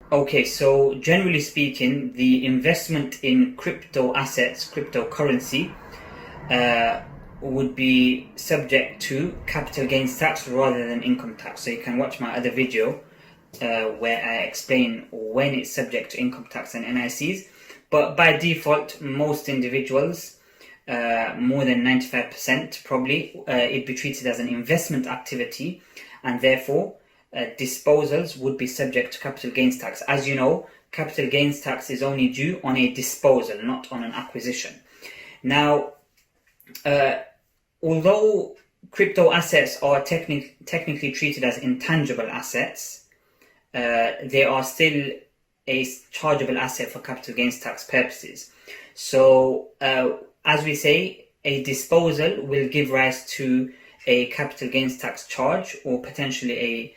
Okay, so generally speaking, the investment in crypto assets, cryptocurrency, uh, would be subject to capital gains tax rather than income tax. So you can watch my other video where I explain when it's subject to income tax and NICs. But by default, most individuals, more than 95% probably, it'd be treated as an investment activity, and therefore disposals would be subject to capital gains tax. As you know, capital gains tax is only due on a disposal, not on an acquisition. Now, although crypto assets are technically treated as intangible assets, they are still a chargeable asset for capital gains tax purposes. So, as we say, a disposal will give rise to a capital gains tax charge or potentially a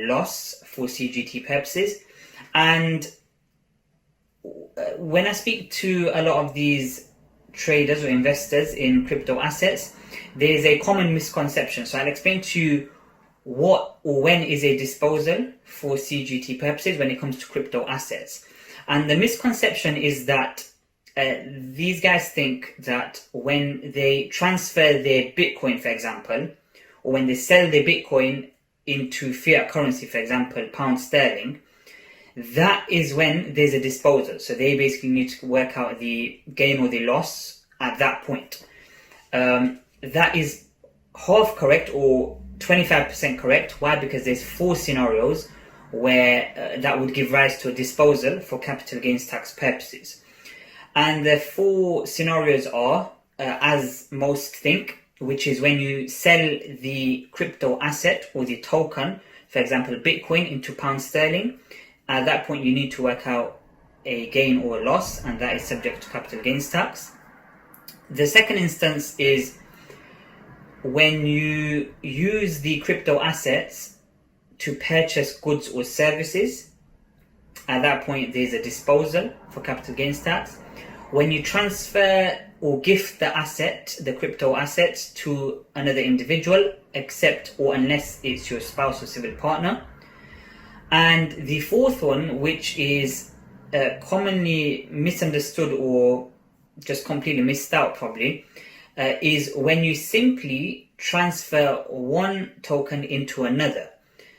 loss for CGT purposes. And when I speak to a lot of these traders or investors in crypto assets, there is a common misconception. So I'll explain to you what or when is a disposal for CGT purposes when it comes to crypto assets. And the misconception is that these guys think that when they transfer their Bitcoin, for example, or when they sell their Bitcoin into fiat currency, for example, pound sterling, that is when there's a disposal. So they basically need to work out the gain or the loss at that point. That is half correct or 25% correct. Why? Because there's 4 scenarios where that would give rise to a disposal for capital gains tax purposes. And the 4 scenarios are, as most think, which is when you sell the crypto asset or the token, for example, Bitcoin, into pound sterling. At that point, you need to work out a gain or a loss, and that is subject to capital gains tax. The second instance is when you use the crypto assets to purchase goods or services. At that point, there's a disposal for capital gains tax. When you transfer or gift the asset, the crypto assets, to another individual, except or unless it's your spouse or civil partner. And the fourth one, which is commonly misunderstood or just completely missed out probably, is when you simply transfer one token into another.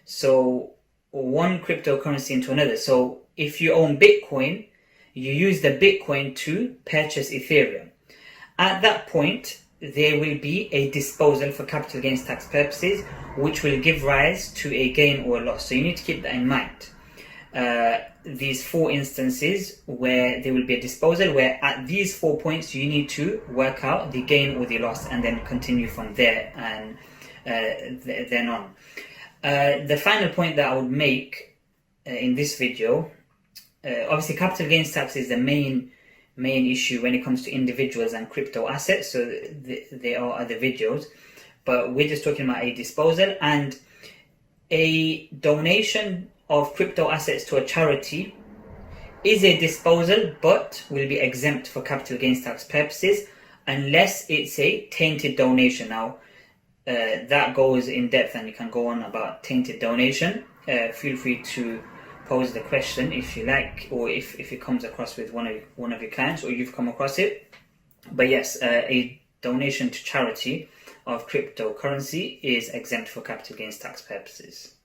So one cryptocurrency into another. So if you own Bitcoin, you use the Bitcoin to purchase Ethereum. At that point, there will be a disposal for capital gains tax purposes, which will give rise to a gain or a loss. So you need to keep that in mind. These 4 instances where there will be a disposal, where at these 4 points you need to work out the gain or the loss and then continue from there and then on. The final point that I would make in this video, obviously capital gains tax is the main issue when it comes to individuals and crypto assets, so there are other videos, but we're just talking about a disposal. And a donation of crypto assets to a charity is a disposal, but will be exempt for capital gains tax purposes unless it's a tainted donation. Now that goes in depth and you can go on about tainted donation. Feel free to pose the question if you like, or if it comes across with one of your clients or you've come across it. But yes, a donation to charity of cryptocurrency is exempt for capital gains tax purposes.